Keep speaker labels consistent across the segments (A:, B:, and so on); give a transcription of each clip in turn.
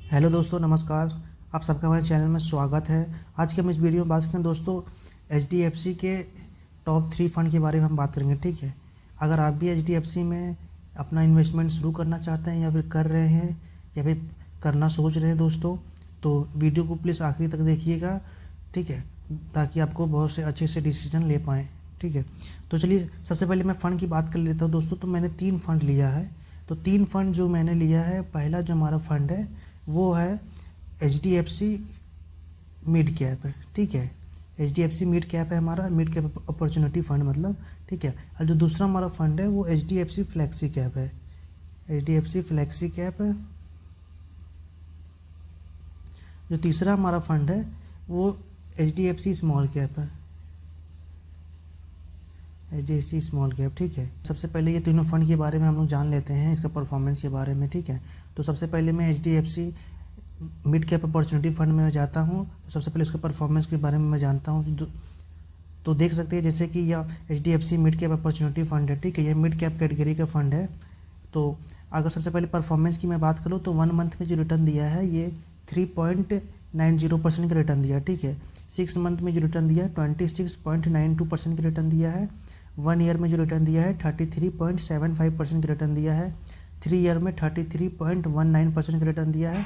A: Hello दोस्तों, नमस्कार। आप सबका हमारे चैनल में स्वागत है। आज के हम इस वीडियो में बात करें दोस्तों, एचडीएफसी के टॉप 3 फंड के बारे में हम बात करेंगे। ठीक है, अगर आप भी एचडीएफसी में अपना इन्वेस्टमेंट शुरू करना चाहते हैं या फिर कर रहे हैं या फिर करना सोच रहे हैं दोस्तों, तो वीडियो को प्लीज़ आखिरी तक देखिएगा। ठीक है, ताकि आपको बहुत से अच्छे से डिसीजन ले पाएँ। ठीक है, तो चलिए सबसे पहले मैं फ़ंड की बात कर लेता हूँ दोस्तों। तो मैंने 3 फंड लिया है। तो 3 फंड जो मैंने लिया है, पहला जो हमारा फ़ंड है वो है एचडीएफसी मिड कैप है। ठीक है, एचडीएफसी मिड कैप है हमारा, मिड कैप अपॉर्चुनिटी फंड मतलब। ठीक है, और जो दूसरा हमारा फंड है वो एचडीएफसी फ्लेक्सी कैप है। एचडीएफसी फ्लेक्सी कैप है। जो तीसरा हमारा फंड है वो एचडीएफसी स्मॉल कैप है। HDFC small cap. ठीक है, सबसे पहले ये तीनों फंड के बारे में हम लोग जान लेते हैं, इसका परफॉर्मेंस के बारे में। ठीक है, तो सबसे पहले मैं HDFC mid cap opportunity fund में जाता हूँ। तो सबसे पहले उसके परफॉर्मेंस के बारे में मैं जानता हूँ। तो देख सकते हैं जैसे कि यह HDFC mid cap opportunity fund है। ठीक है, यह मिड कैप कैटेगरी का फंड है। तो अगर सबसे पहले परफॉर्मेंस की मैं बात करूँ तो 1 मंथ में जो रिटर्न दिया है ये 3.90% का रिटर्न दिया। ठीक है, 6 मंथ में जो रिटर्न दिया है 26.92% का रिटर्न दिया है। 1 ईयर में जो रिटर्न दिया है 33.75% का रिटर्न दिया है। 3 ईयर में 33.19% का रिटर्न दिया है।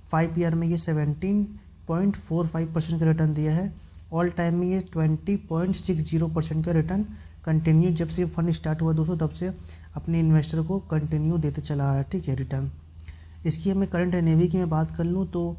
A: 5 ईयर में ये 17.45% का रिटर्न दिया है। ऑल टाइम में ये 20.60% का रिटर्न कंटिन्यू, जब से फंड स्टार्ट हुआ दोस्तों तब से अपने इन्वेस्टर को कंटिन्यू देते चला आ रहा है। ठीक है, रिटर्न। इसकी हमें करंट एनएवी की मैं बात कर लूँ तो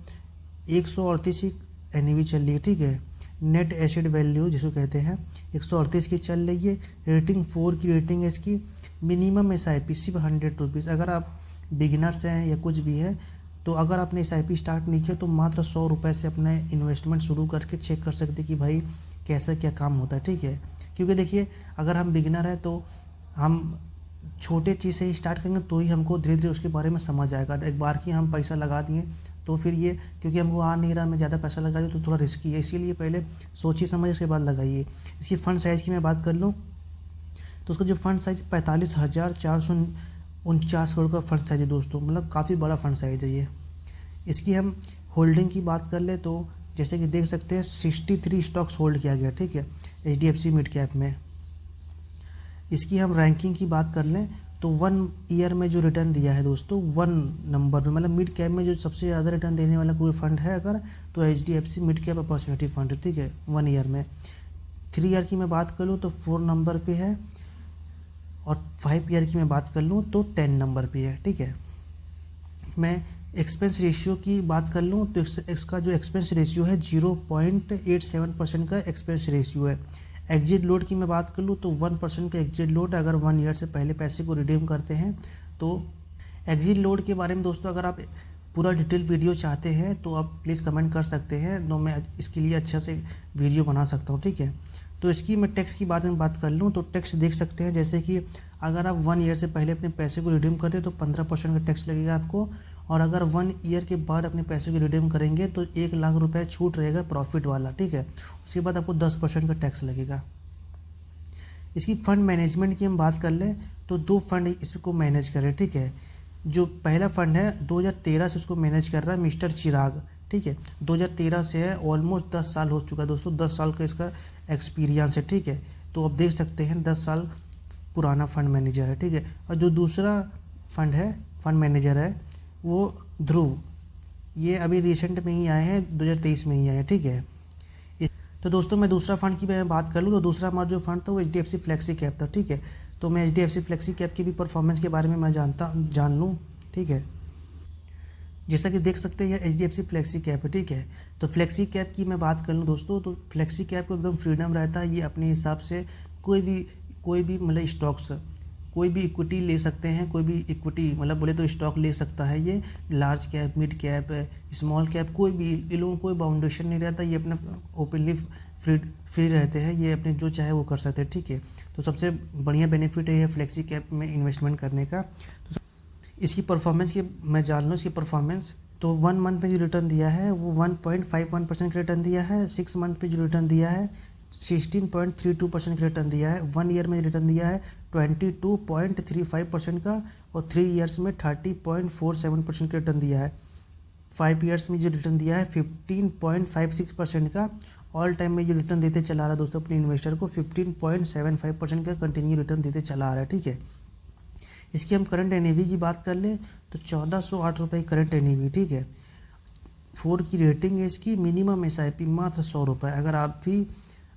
A: 138 की एनएवी चल रही है। ठीक है, नेट एसेट वैल्यू जिसको कहते हैं 138 की चल रही है। रेटिंग 4 की रेटिंग है इसकी। मिनिमम एसआईपी सिर्फ 100 रुपीज़। अगर आप बिगिनर्स हैं या कुछ भी है तो अगर आपने एसआईपी स्टार्ट नहीं किया तो मात्र 100 रुपये से अपना इन्वेस्टमेंट शुरू करके चेक कर सकते कि भाई कैसा क्या काम होता है। ठीक है, क्योंकि देखिए अगर हम बिगिनर हैं तो हम छोटे चीज़ से ही स्टार्ट करेंगे तो ही हमको धीरे धीरे उसके बारे में समझ आएगा। एक बार की हम पैसा लगा दिए तो फिर ये क्योंकि हमको आ नहीं रहा, मैं ज़्यादा पैसा लगा दिया तो थोड़ा रिस्की है, इसीलिए पहले सोचिए समझ उसके बाद लगाइए। इसकी फ़ंड साइज़ की मैं बात कर लूँ तो उसका जो फंड साइज 45,449 करोड़ का फंड साइज है दोस्तों, मतलब काफ़ी बड़ा फंड साइज है ये। इसकी हम होल्डिंग की बात कर ले तो जैसे कि देख सकते हैं 63 स्टॉक्स होल्ड किया गया। ठीक है, एचडीएफसी मिड कैप में। इसकी हम रैंकिंग की बात कर लें तो 1 ईयर में जो रिटर्न दिया है दोस्तों 1 नंबर में, मतलब मिड कैप में जो सबसे ज़्यादा रिटर्न देने वाला कोई फंड है अगर तो HDFC mid cap opportunity fund है। ठीक है, 1 ईयर में। 3 ईयर की मैं बात कर लूँ तो 4 नंबर पे है और 5 ईयर की मैं बात कर लूँ तो 10 नंबर पे है। ठीक है, मैं एक्सपेंस रेशियो की बात कर लूँ तो इसका जो एक्सपेंस रेशियो है 0.87% का एक्सपेंस रेशियो है। एग्जिट लोड की मैं बात कर लूँ तो 1% का एग्जिट लोड, अगर 1 ईयर से पहले पैसे को रिडीम करते हैं तो। एग्जिट लोड के बारे में दोस्तों अगर आप पूरा डिटेल वीडियो चाहते हैं तो आप प्लीज़ कमेंट कर सकते हैं, तो मैं इसके लिए अच्छा से वीडियो बना सकता हूँ। ठीक है, तो इसकी मैं टैक्स की बात में बात कर लूँ तो टैक्स देख सकते हैं जैसे कि अगर आप 1 ईयर से पहले अपने पैसे को रिडीम करते तो 15% का टैक्स लगेगा आपको, और अगर 1 ईयर के बाद अपने पैसे को रिडीम करेंगे तो 1 लाख रुपए छूट रहेगा प्रॉफिट वाला। ठीक है, उसके बाद आपको 10% का टैक्स लगेगा। इसकी फ़ंड मैनेजमेंट की हम बात कर लें तो 2 फंड इसको मैनेज करें। ठीक है, जो पहला फंड है 2013 से उसको मैनेज कर रहा है मिस्टर चिराग। ठीक है, 2013 से है, ऑलमोस्ट 10 साल हो चुका है दोस्तों, 10 साल का इसका एक्सपीरियंस है। ठीक है, तो आप देख सकते हैं 10 साल पुराना फंड मैनेजर है। ठीक है, और जो दूसरा फंड मैनेजर है वो ध्रुव, ये अभी रिसेंट में ही आए हैं, 2023 में ही आए हैं। ठीक है, तो दोस्तों मैं दूसरा फंड की मैं बात कर लूँ तो दूसरा हमारा जो फंड था वो एचडीएफसी फ्लेक्सी कैप था। ठीक है, तो मैं एचडीएफसी फ्लेक्सी कैप की भी परफॉर्मेंस के बारे में मैं जान लूँ। ठीक है, जैसा कि देख सकते हैं ये एचडीएफसी फ्लेक्सी कैप है। ठीक है, तो फ्लेक्सी कैप की मैं बात कर लूँ दोस्तों तो फ्लेक्सी कैप को एकदम फ्रीडम रहता है, ये अपने हिसाब से कोई भी मतलब स्टॉक्स, कोई भी इक्विटी ले सकते हैं, कोई भी इक्विटी मतलब बोले तो स्टॉक ले सकता है ये। Large cap, mid cap, small cap, कोई भी इन लोगों को कोई बाउंडेशन नहीं रहता, ये अपना ओपनली फ्री रहते हैं, ये अपने जो चाहे वो कर सकते हैं। ठीक है, तो सबसे बढ़िया बेनिफिट है ये फ्लेक्सी कैप में इन्वेस्टमेंट करने का। तो इसकी परफॉर्मेंस की मैं जान लूँ, इसकी परफॉर्मेंस तो 1 मंथ में जो रिटर्न दिया है वो 1.51% का रिटर्न दिया है। 6 मंथ पे जो रिटर्न दिया है 16.32% का रिटर्न दिया है। 1 ईयर में रिटर्न दिया है 22.35% का, और 3 ईयर्स में 30.47% का रिटर्न दिया है। 5 ईयर्स में जो रिटर्न दिया है 15.56% का, ऑल टाइम में जो रिटर्न देते चला रहा है दोस्तों अपने इन्वेस्टर को 15.75% का कंटिन्यू रिटर्न देते चला आ रहा है, ठीक है। इसकी हम करंट एनएवी की बात कर लें तो 1408 रुपये करंट एनएवी, ठीक है। 4 की रेटिंग है इसकी, मिनिमम एसआईपी मात्र 100 रुपये। अगर आप भी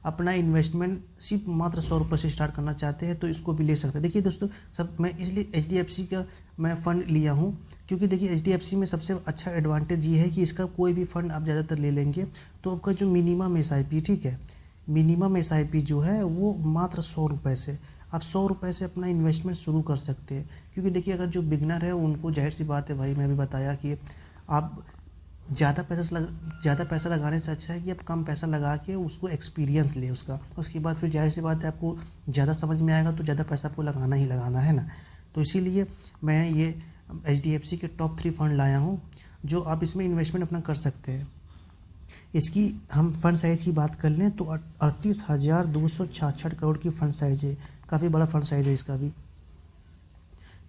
A: अपना इन्वेस्टमेंट सिर्फ मात्र 100 रुपये से स्टार्ट करना चाहते हैं तो इसको भी ले सकते हैं। देखिए दोस्तों, सब मैं इसलिए एचडीएफसी का मैं फ़ंड लिया हूँ क्योंकि देखिए एचडीएफसी में सबसे अच्छा एडवांटेज ये है कि इसका कोई भी फ़ंड आप ज़्यादातर ले लेंगे तो आपका जो मिनिमम एसआईपी, ठीक है, मिनिमम एसआईपी जो है वो मात्र 100 रुपये से, आप 100 रुपये से अपना इन्वेस्टमेंट शुरू कर सकते हैं। क्योंकि देखिए अगर जो बिगनर है उनको जाहिर सी बात है भाई, मैं भी बताया कि आप ज़्यादा पैसा लगाने से अच्छा है कि आप कम पैसा लगा के उसको एक्सपीरियंस ले उसका, उसके बाद फिर जाहिर सी बात है आपको ज़्यादा समझ में आएगा तो ज़्यादा पैसा आपको लगाना ही लगाना है ना। तो इसीलिए मैं ये एचडीएफसी के टॉप 3 फंड लाया हूँ जो आप इसमें इन्वेस्टमेंट अपना कर सकते हैं। इसकी हम फंड साइज़ की बात कर लें तो 38,266 करोड़ की फंड साइज़ है, काफ़ी बड़ा फंड साइज़ है इसका भी।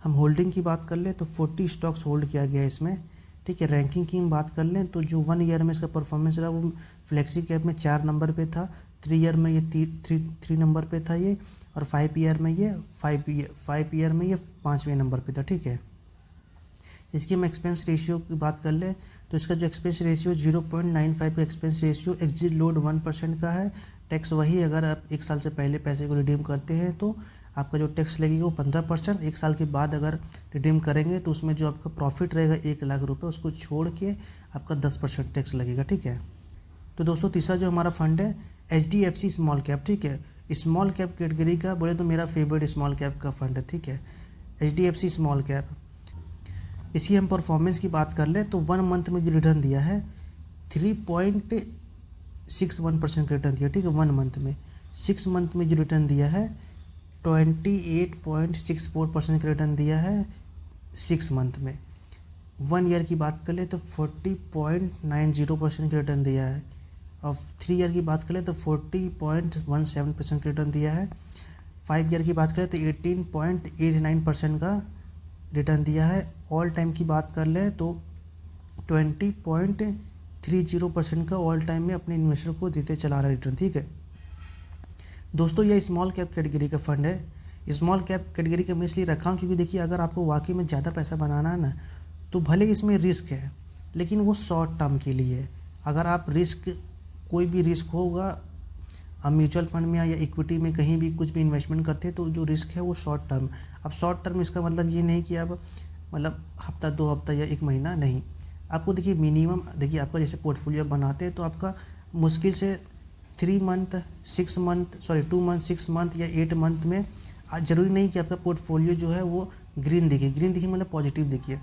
A: हम होल्डिंग की बात कर लें तो 40 स्टॉक्स होल्ड किया गया है इसमें, ठीक है। रैंकिंग की हम बात कर लें तो जो 1 ईयर में इसका परफॉर्मेंस रहा वो फ्लेक्सी कैप में 4 नंबर पे था, 3 ईयर में ये 3 नंबर पे था ये, और 5 ईयर में ये 5 ईयर में ये 5वें नंबर पे था, ठीक है। इसकी हम एक्सपेंस रेशियो की बात कर लें तो इसका जो एक्सपेंस रेशियो 0.95 का एक्सपेंस रेशियो, एग्जिट लोड 1% का है। टैक्स वही, अगर आप 1 साल से पहले पैसे को रिडीम करते हैं तो आपका जो टैक्स लगेगा वो 15%, 1 साल के बाद अगर रिडीम करेंगे तो उसमें जो आपका प्रॉफिट रहेगा 1 लाख रुपये उसको छोड़ के आपका 10% टैक्स लगेगा, ठीक है। तो दोस्तों तीसरा जो हमारा फंड है एचडीएफसी स्मॉल कैप, ठीक है। स्मॉल कैप कैटेगरी का बोले तो मेरा फेवरेट स्मॉल कैप का फंड है, ठीक है, एचडीएफसी स्मॉल कैप। इसी हम परफॉर्मेंस की बात कर लें तो 1 मंथ में जो रिटर्न दिया है 3.61% का रिटर्न दिया, ठीक है, 1 मंथ में। 6 मंथ में जो रिटर्न दिया है 28.64% का रिटर्न दिया है 6 मंथ में। 1 ईयर की बात कर ले तो 40.90% का रिटर्न दिया है, और 3 ईयर की बात करें तो 40.17% का रिटर्न दिया है। 5 ईयर की बात करें तो 18.89% का रिटर्न दिया है। ऑल टाइम की बात कर लें तो 20.30% का ऑल टाइम में अपने इन्वेस्टर को देते चला रहा है रिटर्न, ठीक है। दोस्तों ये स्मॉल कैप कैटेगरी का फंड है। स्मॉल कैप कैटेगरी का मैं इसलिए रखा हूँ क्योंकि देखिए अगर आपको वाकई में ज़्यादा पैसा बनाना है ना तो भले इसमें रिस्क है लेकिन वो शॉर्ट टर्म के लिए है। अगर आप कोई भी रिस्क होगा, आप म्यूचुअल फंड में या इक्विटी में कहीं भी कुछ भी इन्वेस्टमेंट करते हैं तो जो रिस्क है वो शॉर्ट टर्म। अब शॉर्ट टर्म इसका मतलब ये नहीं कि आप मतलब हफ्ता 2 हफ्ता या 1 महीना नहीं, आपको देखिए मिनिमम देखिए आपका जैसे पोर्टफोलियो बनाते हैं तो आपका मुश्किल से 2 मंथ 6 मंथ या 8 मंथ में, ज़रूरी नहीं कि आपका पोर्टफोलियो जो है वो ग्रीन दिखे मतलब पॉजिटिव दिखे,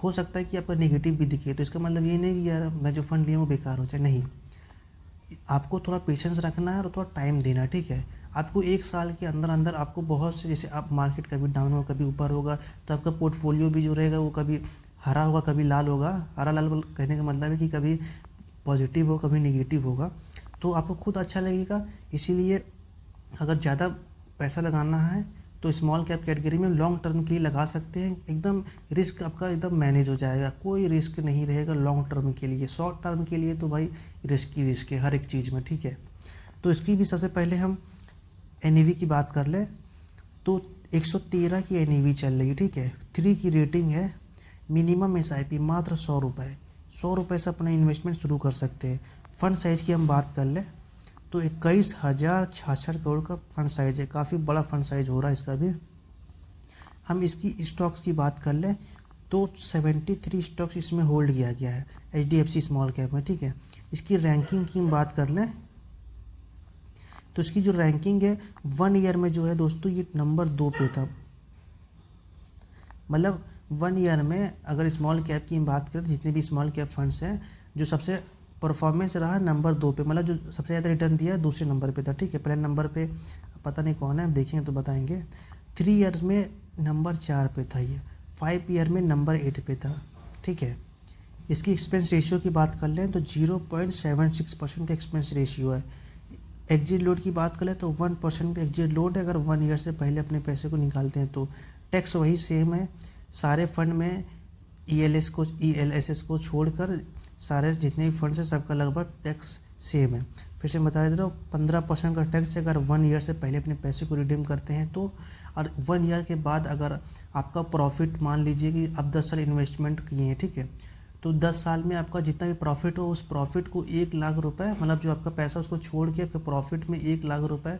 A: हो सकता है कि आपका नेगेटिव भी दिखे। तो इसका मतलब ये नहीं कि यार मैं जो फंड लिया हूँ बेकार हो जाए, नहीं, आपको थोड़ा पेशेंस रखना है और थोड़ा टाइम देना है, ठीक है। आपको 1 साल के अंदर अंदर आपको बहुत से, जैसे आप मार्केट कभी डाउन होगा कभी ऊपर होगा तो आपका पोर्टफोलियो भी जो रहेगा वो कभी हरा होगा कभी लाल होगा। हरा लाल कहने का मतलब है कि कभी पॉजिटिव हो कभी नेगेटिव होगा, तो आपको खुद अच्छा लगेगा। इसीलिए अगर ज़्यादा पैसा लगाना है तो स्मॉल कैप कैटेगरी में लॉन्ग टर्म के लिए लगा सकते हैं, एकदम रिस्क आपका एकदम मैनेज हो जाएगा, कोई रिस्क नहीं रहेगा लॉन्ग टर्म के लिए। शॉर्ट टर्म के लिए तो भाई रिस्क है हर एक चीज़ में, ठीक है। तो इसकी भी सबसे पहले हम एनईवी की बात कर लें तो 113 की एनईवी चल रही है, ठीक है। 3 की रेटिंग है, मिनिमम एसआईपी मात्र 100 रुपये, 100 रुपये से अपना इन्वेस्टमेंट शुरू कर सकते हैं। फंड साइज़ की हम बात कर लें तो 21,066 करोड़ का फंड साइज़ है, काफ़ी बड़ा फंड साइज़ हो रहा है इसका भी। हम इसकी स्टॉक्स की बात कर लें तो 73 स्टॉक्स इसमें होल्ड किया गया है एचडीएफसी स्मॉल कैप में, ठीक है। इसकी रैंकिंग की हम बात कर लें तो इसकी जो रैंकिंग है 1 ईयर में जो है दोस्तों ये नंबर 2 पे था। मतलब 1 ईयर में अगर स्मॉल कैप की हम बात करें, जितने भी स्मॉल कैप फंड्स हैं, जो सबसे परफॉर्मेंस रहा नंबर 2 पे, मतलब जो सबसे ज़्यादा रिटर्न दिया दूसरे नंबर पे था, ठीक है। पहले नंबर पे पता नहीं कौन है, देखेंगे तो बताएंगे। 3 ईयर्स में नंबर 4 पे था ये, 5 ईयर में नंबर 8 पे था, ठीक है। इसकी एक्सपेंस रेशियो की बात कर लें तो 0.76% का एक्सपेंस रेशियो है। एग्जिट लोड की बात करें तो 1% का एग्जिट लोड है अगर 1 ईयर से पहले अपने पैसे को निकालते हैं तो। टैक्स वही सेम है, सारे फंड में ELSS को छोड़कर सारे जितने भी फंड्स हैं सबका लगभग टैक्स सेम है। फिर से बता दे रहा हूँ, 15% का टैक्स अगर 1 ईयर से पहले अपने पैसे को रिडीम करते हैं तो, और 1 ईयर के बाद अगर आपका प्रॉफिट, मान लीजिए कि आप 10 साल इन्वेस्टमेंट किए हैं, ठीक है, तो 10 साल में आपका जितना भी प्रॉफिट हो उस प्रॉफिट को 1 लाख रुपए, मतलब जो आपका पैसा उसको छोड़ के आपके प्रॉफिट में 1 लाख रुपए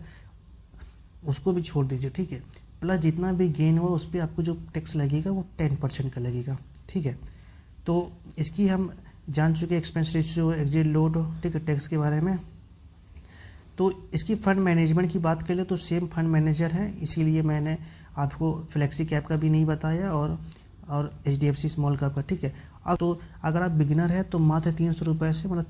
A: उसको भी छोड़ दीजिए, ठीक है, प्लस जितना भी गेन हुआ उस पर आपको जो टैक्स लगेगा वो 10% का लगेगा, ठीक है। तो इसकी हम जान चुके एक्सपेंस रेशियो, एग्जिट लोड, ठीक है, टैक्स के बारे में। तो इसकी फ़ंड मैनेजमेंट की बात करें तो सेम फंड मैनेजर हैं, इसीलिए मैंने आपको फ्लेक्सी कैप का भी नहीं बताया और HDFC स्मॉल कैप का, ठीक है। अब तो अगर आप बिगिनर है तो मात्र 300 रुपये से, मतलब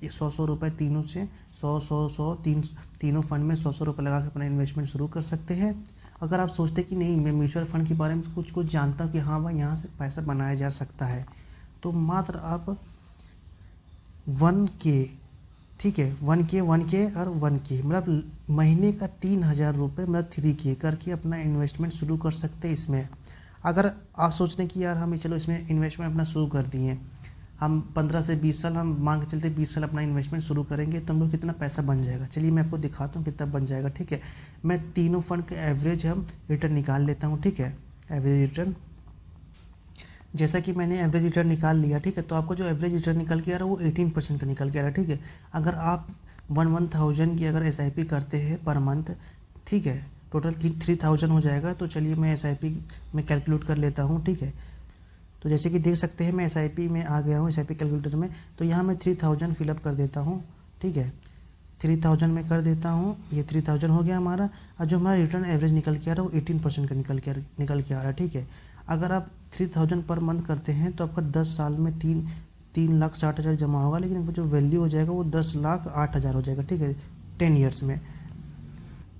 A: 100 रुपये तीनों से 100 तीनों फंड में 100 रुपये लगा के अपना इन्वेस्टमेंट शुरू कर सकते हैं। अगर आप सोचते कि नहीं, मैं म्यूचुअल फंड के बारे में कुछ जानता हूँ कि हाँ भाई यहाँ से पैसा बनाया जा सकता है, तो मात्र आप 1K, ठीक है, 1K और 1K, मतलब महीने का 3000 रुपये, मतलब 3K करके अपना इन्वेस्टमेंट शुरू कर सकते हैं इसमें। अगर आप सोचते हैं कि यार हम चलो इसमें इन्वेस्टमेंट अपना शुरू कर दिए, हम 15 से 20 साल, हम मान के चलते 20 साल अपना इन्वेस्टमेंट शुरू करेंगे तो हम लोग कितना पैसा बन जाएगा, चलिए मैं आपको दिखाता हूँ कितना बन जाएगा, ठीक है। मैं तीनों फंड का एवरेज हम रिटर्न निकाल लेता हूँ, ठीक है, एवरेज रिटर्न। जैसा कि मैंने एवरेज रिटर्न निकाल लिया, ठीक है, तो आपको जो एवरेज रिटर्न निकल के आ रहा है वो 18% का निकल के आ रहा है, ठीक है। अगर आप 1000 की अगर SIP करते हैं पर मंथ, ठीक है, टोटल 3000 हो जाएगा। तो चलिए मैं SIP में कैलकुलेट कर लेता हूँ, ठीक है। तो जैसे कि देख सकते हैं मैं SIP में आ गया हूँ, SIP कैलकुलेटर में, तो यहाँ मैं 3000 फिलअप कर देता हूँ, ठीक है, 3000 में कर देता हूँ, ये 3000 हो गया हमारा। और जो हमारा रिटर्न एवरेज निकल के आ रहा है वो 18% का निकल के आ रहा है, ठीक है। अगर आप 3000 पर मंथ करते हैं तो आपका 10 साल में 3,60,000 जमा होगा, लेकिन जो वैल्यू हो जाएगा वो 10,08,000 हो जाएगा, ठीक है, 10 ईयर्स में।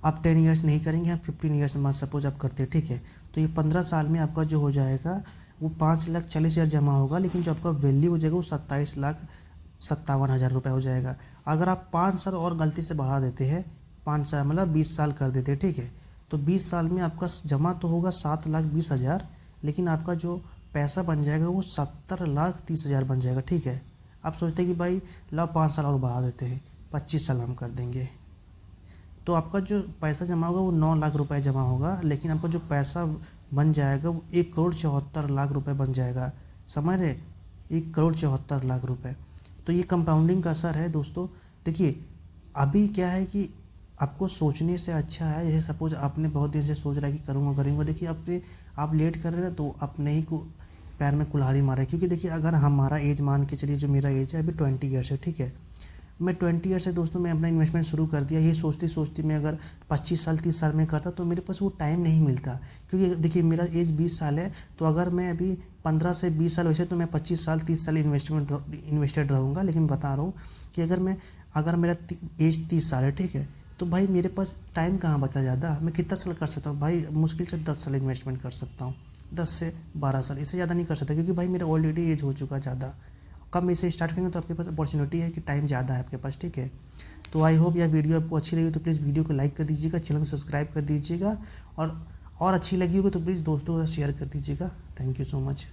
A: आप 10 ईयर्स नहीं करेंगे, आप 15 ईयर्स में सपोज आप करते हैं, ठीक है, तो ये 15 साल में आपका जो हो जाएगा वो 5,40,000 जमा होगा, लेकिन जो आपका वैल्यू हो जाएगा वो 27,57,000 रुपये हो जाएगा। अगर आप 5 साल और गलती से बढ़ा देते हैं, 5 साल मतलब 20 साल कर देते हैं, ठीक है, तो 20 साल में आपका जमा तो होगा 7,20,000, लेकिन आपका जो पैसा बन जाएगा वो 70,30,000 बन जाएगा, ठीक है। आप सोचते हैं कि भाई ला 5 साल और बढ़ा देते हैं, 25 साल हम कर देंगे, तो आपका जो पैसा जमा होगा वो 9 लाख रुपए जमा होगा, लेकिन आपका जो पैसा बन जाएगा वो 1,74,00,000 रुपये बन जाएगा, समझ रहे, 1,74,00,000 रुपये। तो ये कंपाउंडिंग का असर है दोस्तों। देखिए अभी क्या है कि आपको सोचने से अच्छा है, जैसे सपोज आपने बहुत दिन से सोच रहा है कि करूँगा, देखिए आप लेट कर रहे हैं तो अपने ही को पैर में कुल्हाड़ी मारे, क्योंकि देखिए अगर हमारा एज मान के चलिए, जो मेरा एज है अभी 20 ईयर्स है, ठीक है, मैं 20 ईयर से दोस्तों मैं अपना इन्वेस्टमेंट शुरू कर दिया। ये सोचती मैं अगर 25 साल 30 साल में करता तो मेरे पास वो टाइम नहीं मिलता, क्योंकि देखिए मेरा एज 20 साल है, तो अगर मैं अभी 15 से 20 साल वैसे तो मैं 25 साल 30 साल इन्वेस्टेड रहूँगा, लेकिन बता रहा हूँ कि अगर मेरा एज 30 साल है, ठीक है, तो भाई मेरे पास टाइम कहाँ बचा ज़्यादा, मैं कितना साल कर सकता हूँ भाई, मुश्किल से 10 साल इन्वेस्टमेंट कर सकता हूँ, 10 से 12 साल, इससे ज़्यादा नहीं कर सकता, क्योंकि भाई मेरा ऑलरेडी एज हो चुका ज़्यादा। कम इसे स्टार्ट करेंगे तो आपके पास अपॉर्चुनिटी है कि टाइम ज़्यादा है आपके पास, ठीक है। तो आई होप यह वीडियो आपको अच्छी लगी तो प्लीज़ वीडियो को लाइक कर दीजिएगा, चैनल को सब्सक्राइब कर दीजिएगा, और अच्छी लगी होगी तो प्लीज़ दोस्तों के साथ शेयर कर दीजिएगा। Thank you so much.